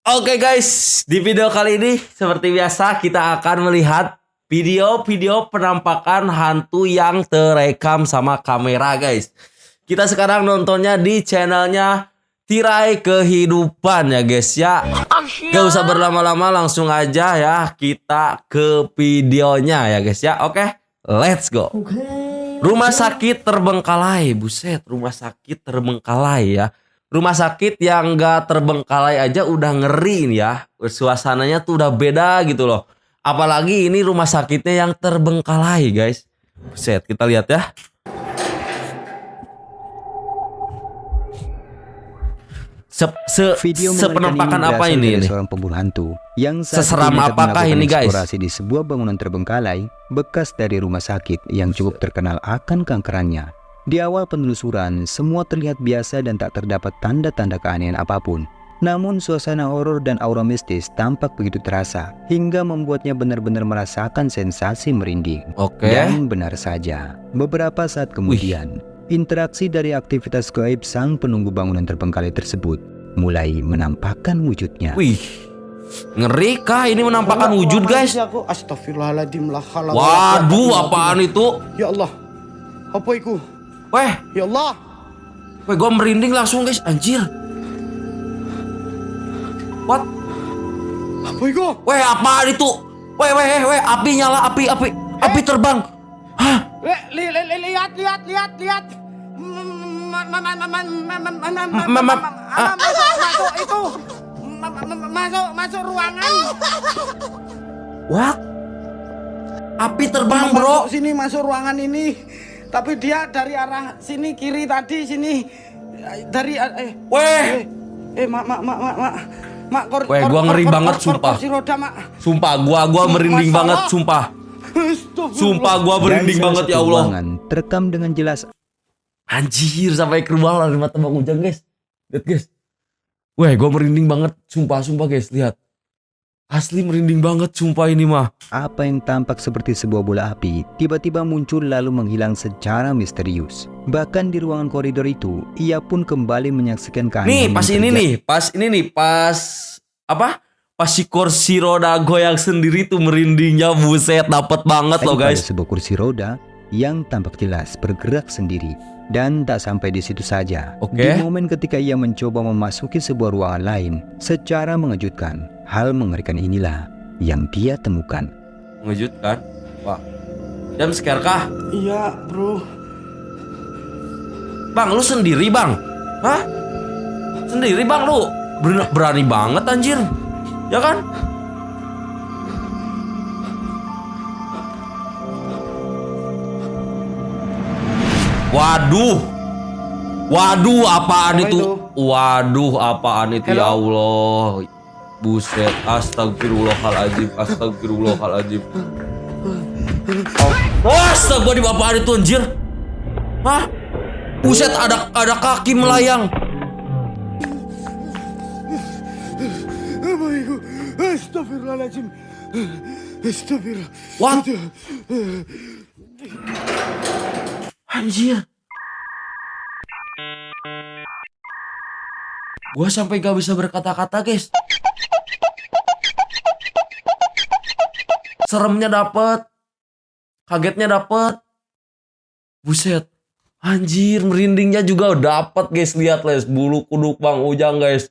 Oke guys, di video kali ini seperti biasa kita akan melihat video-video penampakan hantu yang terekam sama kamera guys. Kita sekarang nontonnya di channelnya Tirai Kehidupan ya guys ya. Gak usah berlama-lama, langsung aja ya kita ke videonya ya guys ya. Oke, let's go. Rumah sakit terbengkalai, buset, rumah sakit terbengkalai ya. Rumah sakit yang gak terbengkalai aja udah ngeri nih ya. Suasananya tuh udah beda gitu loh. Apalagi ini rumah sakitnya yang terbengkalai guys. Buset, kita lihat ya. Sepenampakan apa ini? Seorang pemburu hantu yang seseram apakah ini guys? Eksplorasi di sebuah bangunan terbengkalai bekas dari rumah sakit yang cukup terkenal akan kankerannya. Di awal penelusuran, semua terlihat biasa dan tak terdapat tanda-tanda keanehan apapun. Namun suasana horor dan aura mistis tampak begitu terasa hingga membuatnya benar-benar merasakan sensasi merinding. Dan benar saja, beberapa saat kemudian, interaksi dari aktivitas gaib sang penunggu bangunan terbengkalai tersebut mulai menampakkan wujudnya. Wih, ngeri kah ini menampakkan wujud guys? Astagfirullahaladzim. Waduh, apaan itu? Ya Allah, apa itu? Weh, Ya Allah. weh, gue merinding langsung guys, anjir. What? Apa itu? Weh, apaan itu? Weh, api nyala, api terbang. Hah? Lihat. Masuk itu. Masuk ruangan. What? Api terbang bro. Sini masuk ruangan ini. Tapi dia dari arah sini kiri tadi sini dari Weh. Mak, Weh, gua ngeri banget sumpah. Roda, Mak. Sumpah gua merinding banget sumpah. Sumpah gua merinding banget ya Allah. Terekam dengan jelas. Anjir, sampai keluar dari mata Bang Ujang guys. Lihat guys. Weh, gua merinding banget sumpah guys, lihat. Asli merinding banget sumpah ini mah. Apa yang tampak seperti sebuah bola api tiba-tiba muncul lalu menghilang secara misterius. Bahkan di ruangan koridor itu, ia pun kembali menyaksikan keanehan. Pas si kursi roda goyang sendiri tuh merindingnya, buset, dapet banget loh guys. Ada sebuah kursi roda yang tampak jelas bergerak sendiri. Dan tak sampai di situ saja. Di momen ketika ia mencoba memasuki sebuah ruangan lain, secara mengejutkan, hal mengerikan inilah yang dia temukan. Mengejutkan? Wah, jam scare kah? Iya bro. Bang, lu sendiri bang? Hah? Sendiri bang lu? Berani banget anjir. Ya kan? Waduh, apaan itu? Waduh, apaan itu? Ya Allah. Buset, astagfirullahaladzim. Astaga, di apaan itu anjir? Hah? Buset, ada kaki melayang. Astagfirullahaladzim. Astagfirullah. What? Anjir. Gua sampai gak bisa berkata-kata guys. Seremnya dapet, kagetnya dapet. Buset. Anjir, merindingnya juga dapet guys. Lihat guys, bulu kuduk Bang Ujang guys.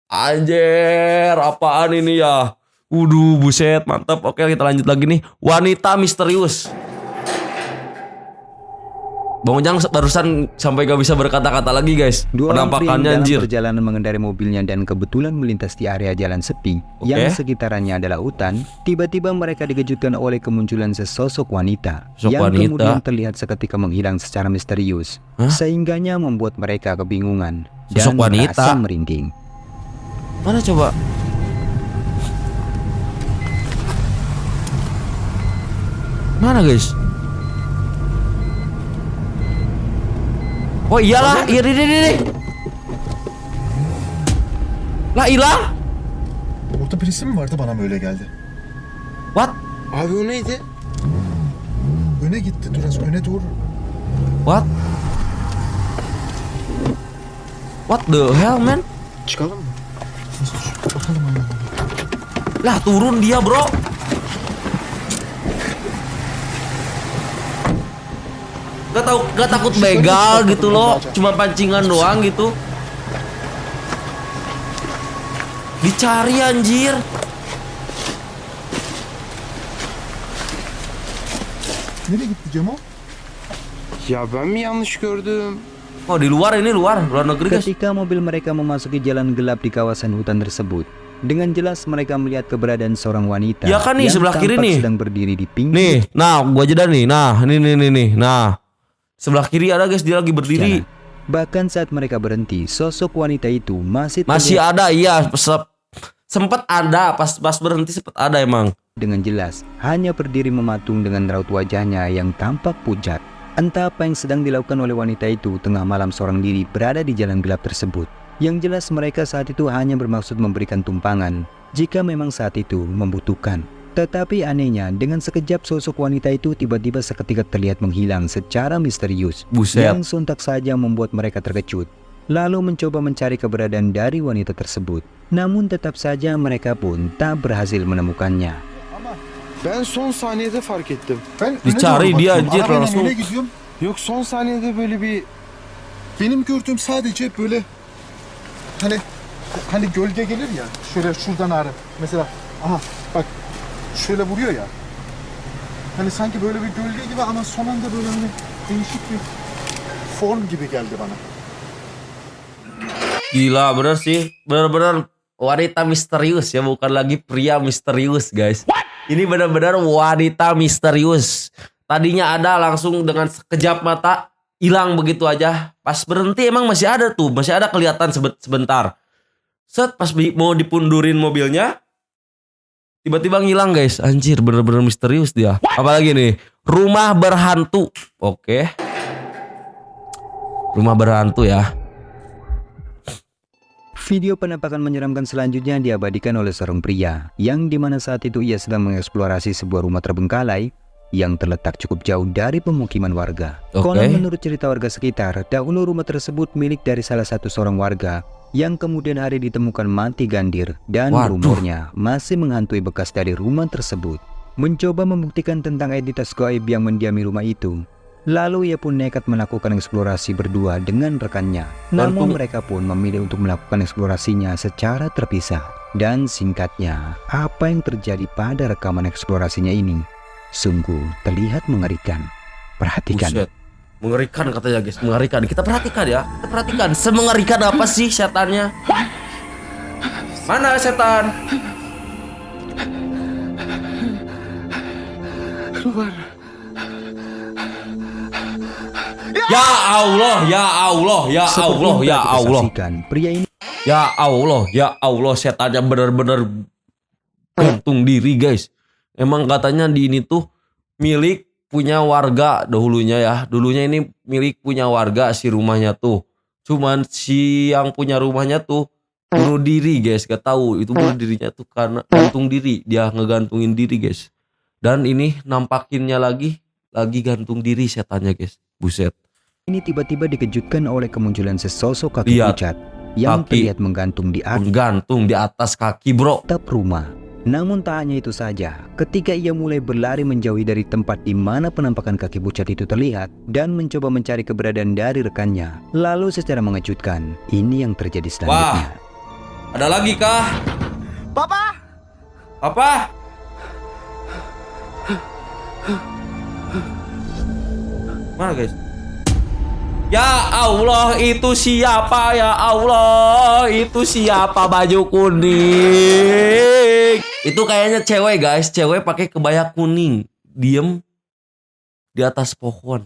Anjir, apaan ini ya? Buset, mantap. Oke, kita lanjut lagi nih. Wanita misterius. Bang Ujang barusan sampai gak bisa berkata-kata lagi guys. Penampakannya anjir. Dalam perjalanan mengendarai mobilnya dan kebetulan melintas di area jalan sepi yang sekitarnya adalah hutan, tiba-tiba mereka dikejutkan oleh kemunculan sesosok wanita kemudian terlihat seketika menghilang secara misterius. Sehingganya membuat mereka kebingungan dan merasa merinding. Mana coba? Mana guys? Oh iyalah, iya deh. Lah hilang. Orada birisi mi vardı bana mı öyle geldi? What? Abi o neydi? Öne gitti Duras, öne doğru. What? What the hell man? Çıkalım mı? Bakalım aynen. Lah turun dia bro. Gak takut begal gitu loh. Cuma pancingan doang gitu. Dicari anjir. Nereye gitti Cemo? Ya ben mi yanlış gördüm? Oh di luar ini luar negeri guys. Ketika mobil mereka memasuki jalan gelap di kawasan hutan tersebut, dengan jelas mereka melihat keberadaan seorang wanita Ya kan nih, yang sebelah kiri tampak nih. sedang berdiri di pinggir Nih, nah gua jeda nih. Nah, nih. Nah, sebelah kiri ada guys, dia lagi berdiri. jalan. Bahkan saat mereka berhenti, sosok wanita itu masih Masih terlihat ada, iya. Sempet ada, pas berhenti sempet ada emang. dengan jelas, hanya berdiri mematung dengan raut wajahnya yang tampak pucat. Entah apa yang sedang dilakukan oleh wanita itu tengah malam seorang diri berada di jalan gelap tersebut. Yang jelas mereka saat itu hanya bermaksud memberikan tumpangan jika memang saat itu membutuhkan. Tetapi anehnya, dengan sekejap sosok wanita itu tiba-tiba seketika terlihat menghilang secara misterius. Buset. Yang sontak saja membuat mereka terkejut. Lalu mencoba mencari keberadaan dari wanita tersebut. Namun tetap saja mereka pun tak berhasil menemukannya. Ben son saniyede fark ettim. Ben öne Dicari doğru dia bakıyorum. anjir Arabayla langsung. öne gidiyorum. Yok son saniyede böyle bir Benim gördüğüm sadece böyle hani gölge gelir ya. Şöyle şuradan ağrı. Mesela aha bak şöyle vuruyor ya. Hani sanki böyle bir gölge gibi ama son anda böyle hani değişik bir form gibi geldi bana. Gila bener sih. Bener-bener wanita misterius ya, bukan lagi pria misterius guys. Ini benar-benar wanita misterius. Tadinya ada, langsung dengan sekejap mata hilang begitu aja. Pas berhenti emang masih ada tuh, masih ada kelihatan sebentar. Set pas mau dipundurin mobilnya, tiba-tiba ngilang guys. Anjir, bener-bener misterius dia. Apalagi nih, rumah berhantu. Oke. Rumah berhantu ya. Video penampakan menyeramkan selanjutnya diabadikan oleh seorang pria yang dimana saat itu ia sedang mengeksplorasi sebuah rumah terbengkalai yang terletak cukup jauh dari pemukiman warga. Oke. Konon menurut cerita warga sekitar, dahulu rumah tersebut milik dari salah satu seorang warga yang kemudian hari ditemukan mati gandir dan Waduh. rumornya masih menghantui bekas dari rumah tersebut. Mencoba membuktikan tentang entitas gaib yang mendiami rumah itu, lalu ia pun nekat melakukan eksplorasi berdua dengan rekannya. Namun mereka pun memilih untuk melakukan eksplorasinya secara terpisah. Dan singkatnya, apa yang terjadi pada rekaman eksplorasinya ini sungguh terlihat mengerikan. Perhatikan. Buset. Mengerikan katanya guys, mengerikan. Kita perhatikan ya, kita perhatikan. Semengerikan apa sih setannya? Mana setan? keluar. Ya Allah, ya Allah, ya Seperti Allah, yang ya telah kita Allah. saksikan, pria ini Ya Allah, setannya benar-benar gantung diri guys. Emang katanya di ini tuh milik punya warga dahulunya ya. Dulunya ini milik punya warga si rumahnya tuh. Cuman si yang punya rumahnya tuh bunuh diri guys. Gak tahu itu bunuh dirinya tuh karena gantung diri. Dia ngegantungin diri guys. Dan ini nampakinnya lagi gantung diri setannya guys. Buset. ini tiba-tiba dikejutkan oleh kemunculan sesosok kaki Lihat, pucat yang kaki. terlihat menggantung di Menggantung di atas kaki bro. atap rumah. Namun tak hanya itu saja, ketika ia mulai berlari menjauhi dari tempat di mana penampakan kaki pucat itu terlihat dan mencoba mencari keberadaan dari rekannya, lalu secara mengejutkan, ini yang terjadi selanjutnya. Ada lagi kah? Bapak! Apa? Mana guys? Ya Allah, itu siapa ya Allah? Itu siapa baju kuning? Itu kayaknya cewek guys, cewek pakai kebaya kuning, diem di atas pohon.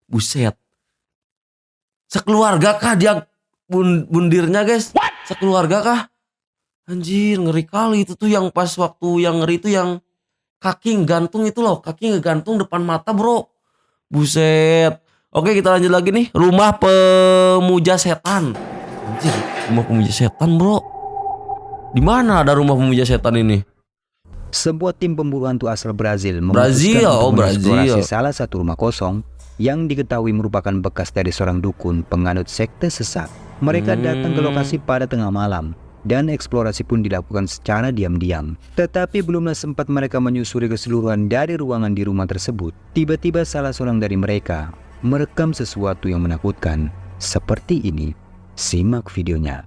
Buset. Sekeluarga kah dia bundirnya guys? Sekeluarga kah? Anjir, ngeri kali itu tuh yang pas waktu yang ngeri itu yang kaki gantung itu loh, kaki ngegantung depan mata bro. Buset. Oke, kita lanjut lagi nih. Rumah pemuja setan. Anjir, rumah pemuja setan bro. Di mana ada rumah pemuja setan ini? Sebuah tim pemburu hantu asal Brazil Brazil, memutuskan untuk Brazil. mengeksplorasi salah satu rumah kosong yang diketahui merupakan bekas dari seorang dukun penganut sekte sesat. Mereka datang ke lokasi pada tengah malam dan eksplorasi pun dilakukan secara diam-diam. Tetapi belumlah sempat mereka menyusuri keseluruhan dari ruangan di rumah tersebut, tiba-tiba salah seorang dari mereka merekam sesuatu yang menakutkan seperti ini. Simak videonya.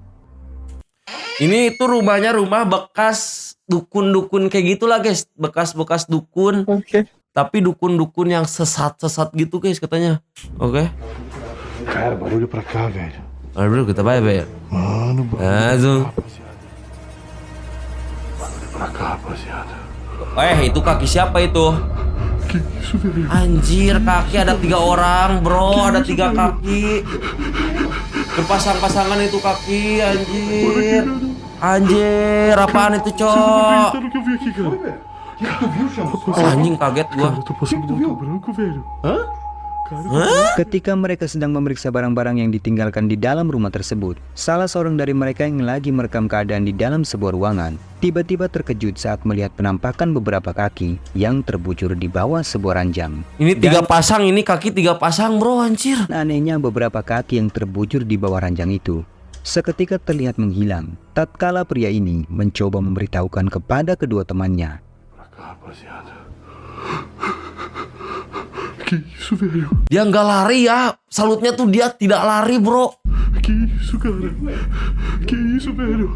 Ini itu rumahnya rumah bekas dukun-dukun kayak gitulah guys, bekas-bekas dukun. Oke. Tapi dukun-dukun yang sesat-sesat gitu guys katanya. Oke. Cara barulho pra cá, velho. Mari bro kita bye ya. Mano, Langsung. barulho pra cá, rapaziada. Itu kaki siapa itu? Que isso, velho? Anjir, kaki ada 3 orang bro, ada 3 kaki. Berpasang-pasangan itu kaki, anjir. Anjir, apaan itu cok? Sabe o que eu vi aqui, cara? O que tu viu, Chamus? Anjing kaget gua. Eu tô passando do motor branco, velho. Hã? Ketika mereka sedang memeriksa barang-barang yang ditinggalkan di dalam rumah tersebut, salah seorang dari mereka yang lagi merekam keadaan di dalam sebuah ruangan, tiba-tiba terkejut saat melihat penampakan beberapa kaki yang terbujur di bawah sebuah ranjang. Ini 3 pasang, ini kaki 3 pasang bro, anjir. Anehnya beberapa kaki yang terbujur di bawah ranjang itu seketika terlihat menghilang tatkala pria ini mencoba memberitahukan kepada kedua temannya. Pra cá, rapaziada. Que isso, velho? Dia nggak lari ya, salutnya tuh dia tidak lari bro. Que isso, cara? Que isso, velho?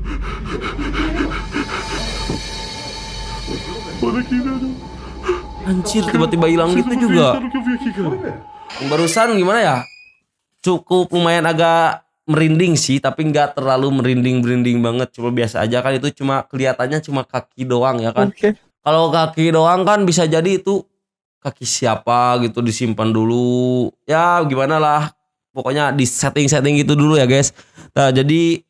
Olha aqui, velho. Anjir, tiba-tiba hilang gitu juga. Sabe o que eu vi aqui, cara? Yang barusan gimana ya? Cukup lumayan agak merinding sih, tapi nggak terlalu merinding banget, cuma biasa aja kan. Itu cuma kelihatannya cuma kaki doang ya kan. Oke. Kalau kaki doang kan bisa jadi itu kaki siapa gitu, disimpan dulu. Ya gimana lah, pokoknya di setting gitu dulu ya guys. Nah jadi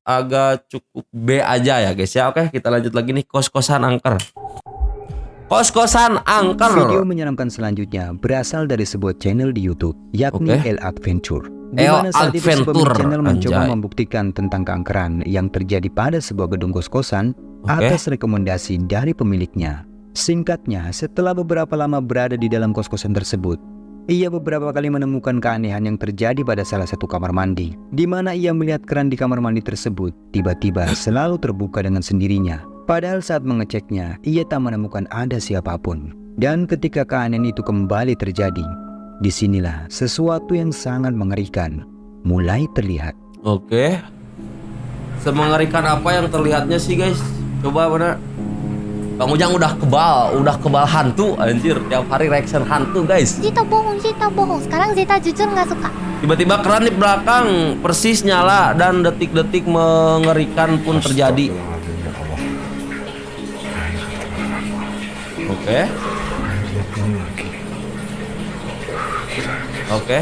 agak cukup B aja ya guys ya. Oke, kita lanjut lagi nih, kos-kosan angker. Kos-kosan angker. Video menyeramkan selanjutnya berasal dari sebuah channel di YouTube, yakni Oke. El Adventure. Di El mana saat itu sebuah Adventure, channel mencoba anjay. membuktikan tentang keangkeran yang terjadi pada sebuah gedung kos-kosan Oke. atas rekomendasi dari pemiliknya. Singkatnya, setelah beberapa lama berada di dalam kos-kosan tersebut, ia beberapa kali menemukan keanehan yang terjadi pada salah satu kamar mandi, di mana ia melihat keran di kamar mandi tersebut tiba-tiba selalu terbuka dengan sendirinya. Padahal saat mengeceknya, ia tak menemukan ada siapapun. Dan ketika keanehan itu kembali terjadi, disinilah sesuatu yang sangat mengerikan mulai terlihat. Oke. Semengerikan apa yang terlihatnya sih guys? Coba mana? Bang Ujang udah kebal hantu anjir. Tiap hari reaction hantu guys. Zeta bohong. Sekarang Zeta jujur nggak suka. Tiba-tiba keran di belakang persis nyala dan detik-detik mengerikan pun terjadi. Oke. Oke.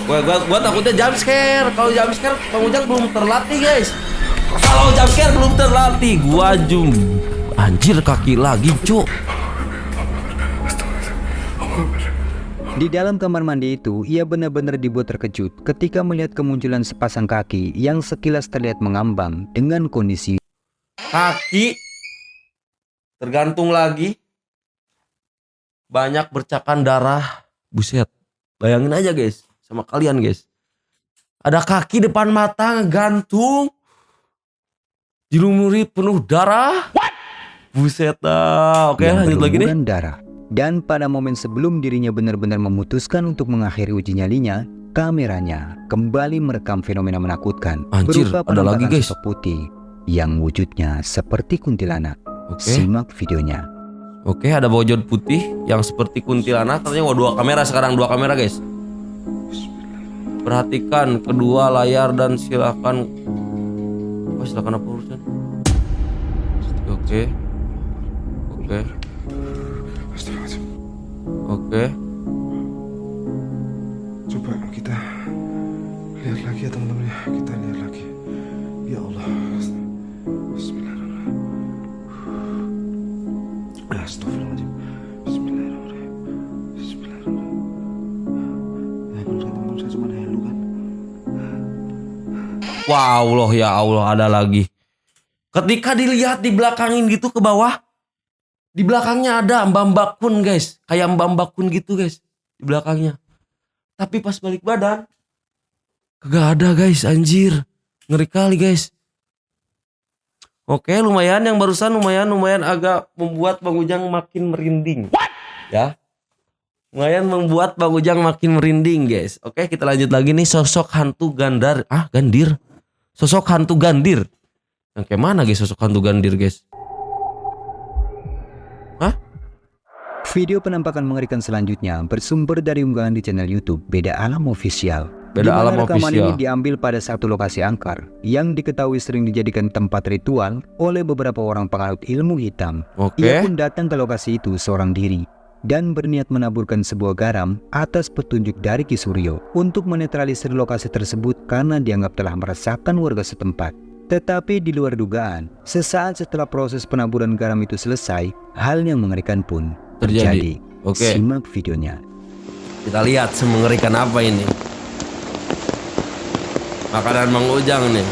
Gua takutnya jump scare. Kalau jump scare Bang Ujang belum terlatih guys. Kalau jump scare belum terlatih, gua anjir kaki lagi, cuk. Di dalam kamar mandi itu, ia benar-benar dibuat terkejut ketika melihat kemunculan sepasang kaki yang sekilas terlihat mengambang dengan kondisi Kaki tergantung lagi, banyak bercakan darah. Buset, bayangin aja guys, sama kalian guys, ada kaki depan mata ngegantung, dilumuri penuh darah. Buset dah. Oke, yang lanjut lagi nih. berlumuran darah. Dan pada momen sebelum dirinya benar-benar memutuskan untuk mengakhiri uji nyalinya, kameranya kembali merekam fenomena menakutkan Anjir, berupa ada lagi, penampakan guys. sosok putih yang wujudnya seperti kuntilanak. Oke. Simak videonya. Oke, ada wujud putih yang seperti kuntilanak. Katanya dua kamera sekarang, 2 kamera guys. Perhatikan kedua layar dan silakan. Oh, silakan apa urusan? Oke. Oke. Oke. Coba kita lihat lagi ya teman-teman ya. Kita lihat lagi. Ya Allah. Bismillahirrahmanirrahim. Astagfirullahaladzim. Bismillahirrahmanirrahim. Bismillahirrahmanirrahim. Ya bener kan teman-teman, saya cuma halu kan. Wow, loh ya Allah, ada lagi. Ketika dilihat di belakangin gitu ke bawah, di belakangnya ada Mbak Kun guys, kayak Mbak Kun gitu guys, di belakangnya. Tapi pas balik badan kagak ada guys, anjir. Ngeri kali guys. Oke, lumayan yang barusan lumayan agak membuat Bang Ujang makin merinding. Ya. Lumayan membuat Bang Ujang makin merinding guys. Oke, kita lanjut lagi nih, sosok hantu gandir. Sosok hantu gandir. Yang kayak mana guys sosok hantu gandir guys? Hah? Video penampakan mengerikan selanjutnya bersumber dari unggahan di channel YouTube Beda Alam Official. Beda Di mana Alam rekaman Official. ini diambil pada satu lokasi angker yang diketahui sering dijadikan tempat ritual oleh beberapa orang penganut ilmu hitam. Oke. Ia pun datang ke lokasi itu seorang diri dan berniat menaburkan sebuah garam atas petunjuk dari Ki Suryo untuk menetralisir lokasi tersebut karena dianggap telah meresahkan warga setempat. Tetapi di luar dugaan, sesaat setelah proses penaburan garam itu selesai, hal yang mengerikan pun terjadi. Oke. Simak videonya. Kita lihat semengerikan apa ini. Makanan Bang Ujang nih.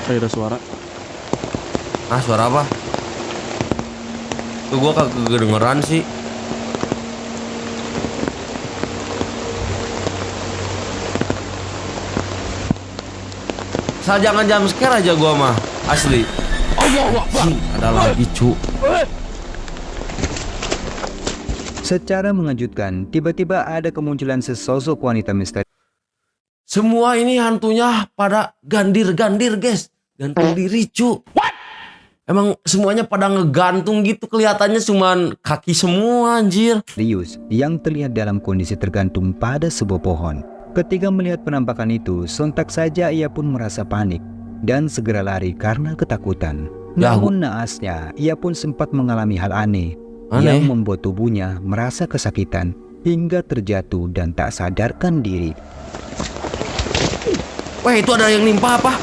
Kayak ada suara. Ah, suara apa? Tuh gua kagak kedengeran sih. Asal jangan jam scare aja gua mah, asli. Ada lagi cu. Secara mengejutkan, tiba-tiba ada kemunculan sesosok wanita misteri. Semua ini hantunya pada gandir-gandir guys. Gantung diri cu. Emang semuanya pada ngegantung gitu, kelihatannya cuman kaki semua anjir. Misterius yang terlihat dalam kondisi tergantung pada sebuah pohon. Ketika melihat penampakan itu, sontak saja ia pun merasa panik dan segera lari karena ketakutan. Ya, Namun naasnya, ia pun sempat mengalami hal aneh yang membuat tubuhnya merasa kesakitan hingga terjatuh dan tak sadarkan diri. Wah, itu ada yang nimpa apa?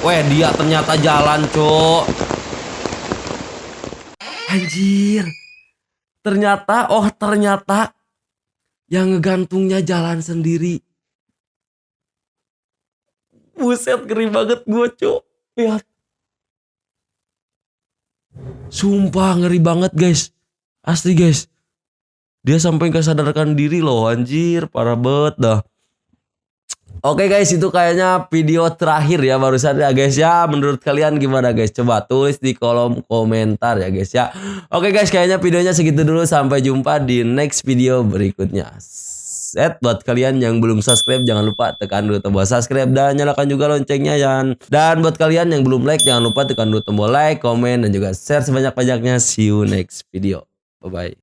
Weh, dia ternyata jalan, Cok. Anjir. Ternyata yang ngegantungnya jalan sendiri. Buset, ngeri banget gue, Cok. Lihat. Sumpah ngeri banget, guys. Asli, guys. Dia sampai gak sadarkan diri loh, anjir. Parah banget dah. Oke guys, itu kayaknya video terakhir ya barusan ya guys ya. Menurut kalian gimana guys? Coba tulis di kolom komentar ya guys ya. Oke guys, kayaknya videonya segitu dulu. Sampai jumpa di next video berikutnya. Set, buat kalian yang belum subscribe jangan lupa tekan dulu tombol subscribe dan nyalakan juga loncengnya dan buat kalian yang belum like jangan lupa tekan dulu tombol like, komen dan juga share sebanyak-banyaknya. See you next video. Bye bye.